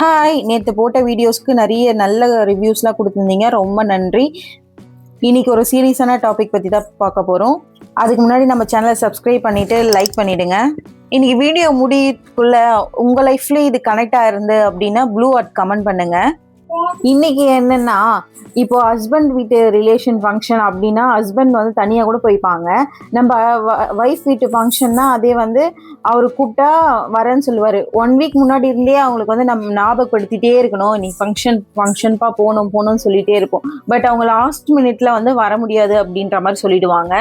Hi, நேற்று போட்ட வீடியோஸ்க்கு நிறைய நல்ல ரிவ்யூஸ்லாம் கொடுத்துருந்தீங்க. ரொம்ப நன்றி. இன்னைக்கு ஒரு சீரியஸான டாபிக் பற்றி தான் பார்க்க போகிறோம். அதுக்கு முன்னாடி நம்ம சேனலை சப்ஸ்கிரைப் பண்ணிவிட்டு லைக் பண்ணிவிடுங்க. இன்னைக்கு வீடியோ முடியக்குள்ள உங்கள் லைஃப்லேயும் இது கனெக்ட் ஆயிருந்து அப்படின்னா ப்ளூ ஹார்ட் கமெண்ட் பண்ணுங்கள். இன்னைக்கு என்னன்னா, இப்போ ஹஸ்பண்ட் வீட்டு ரிலேஷன் ஃபங்க்ஷன் அப்படின்னா ஹஸ்பண்ட் வந்து தனியாக கூட போய்ப்பாங்க. நம்ம ஒய்ஃப் வீட்டு ஃபங்க்ஷன்னா அதே வந்து அவர் கூப்பிட்டா வரேன்னு சொல்லுவார். 1 வீக் முன்னாடி இருந்தே அவங்களுக்கு வந்து நம்ம ஞாபகப்படுத்திட்டே இருக்கணும், நீ ஃபங்க்ஷன்ப்பா போகணும்னு சொல்லிகிட்டே இருப்போம். பட் அவங்க லாஸ்ட் மினிட்ல வந்து வர முடியாது அப்படின்ற மாதிரி சொல்லிடுவாங்க.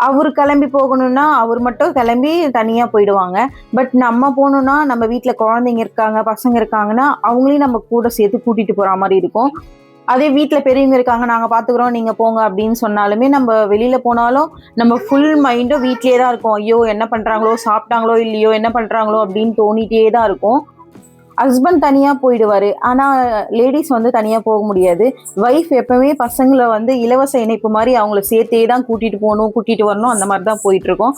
அவர் கிளம்பி போகணும்னா அவர் மட்டும் கிளம்பி தனியாக போயிடுவாங்க. பட் நம்ம போகணுன்னா நம்ம வீட்டில் குழந்தைங்க இருக்காங்க, பசங்க இருக்காங்கன்னா அவங்களையும் நம்ம கூட சேர்த்து கூட்டிகிட்டு போகிற மாதிரி இருக்கும். அதே வீட்டில் பெரியவங்க இருக்காங்க, நாங்கள் பார்த்துக்குறோம் நீங்கள் போங்க அப்படின்னு சொன்னாலுமே நம்ம வெளியில் போனாலும் நம்ம ஃபுல் மைண்டும் வீட்லேயே தான் இருக்கும். ஐயோ என்ன பண்ணுறாங்களோ, சாப்பிட்டாங்களோ இல்லையோ, என்ன பண்ணுறாங்களோ அப்படின்னு தோணிகிட்டே தான் இருக்கும். ஹஸ்பண்ட் தனியாக போயிடுவார். ஆனால் லேடிஸ் வந்து தனியாக போக முடியாது. ஒய்ஃப் எப்பவுமே பசங்களை வந்து இலவச இணைப்பு மாதிரி அவங்கள சேர்த்தே தான் கூட்டிகிட்டு போகணும், கூட்டிகிட்டு வரணும், அந்த மாதிரி தான் போயிட்டுருக்கோம்.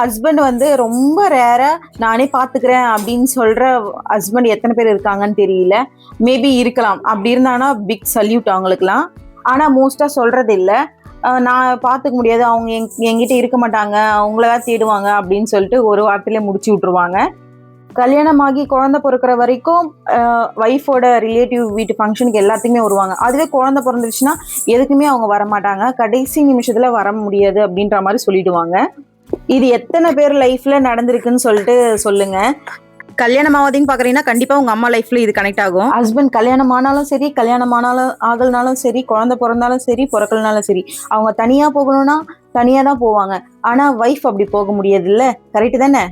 ஹஸ்பண்ட் வந்து ரொம்ப ரேராக நானே பார்த்துக்கிறேன் அப்படின்னு சொல்கிற ஹஸ்பண்ட் எத்தனை பேர் இருக்காங்கன்னு தெரியல. மேபி இருக்கலாம். அப்படி இருந்தாங்கன்னா பிக் சல்யூட் அவங்களுக்குலாம். ஆனால் மோஸ்ட்டாக சொல்கிறது இல்லை. நான் பார்த்துக்க முடியாது, அவங்க என்கிட்ட இருக்க மாட்டாங்க, அவங்கள தான் தேடுவாங்க அப்படின்னு சொல்லிட்டு ஒரு வாரத்திலே முடிச்சு விட்ருவாங்க. கல்யாணமாகி குழந்தை பிறக்கிற வரைக்கும் ஒய்ஃபோட ரிலேட்டிவ் வீட்டு ஃபங்க்ஷனுக்கு எல்லாத்துக்குமே வருவாங்க. அதுவே குழந்தை பிறந்துருச்சுன்னா எதுக்குமே அவங்க வரமாட்டாங்க. கடைசி நிமிஷத்துல வர முடியாது அப்படின்ற மாதிரி சொல்லிடுவாங்க. இது எத்தனை பேர் லைஃப்ல நடந்திருக்குன்னு சொல்லிட்டு சொல்லுங்க. கல்யாணம் ஆகாதீங்கன்னு பாக்குறீங்கன்னா கண்டிப்பா உங்க அம்மா லைஃப்ல இது கனெக்ட் ஆகும். ஹஸ்பண்ட் கல்யாணம் ஆனாலும் சரி, கல்யாணம் ஆகலனாலும் சரி, குழந்தை பிறந்தாலும் சரி, பிறக்கலனாலும் சரி, அவங்க தனியா போகணும்னா தனியா தான் போவாங்க. ஆனா ஒய்ஃப் அப்படி போக முடியாது இல்ல. கரெக்ட் தானே?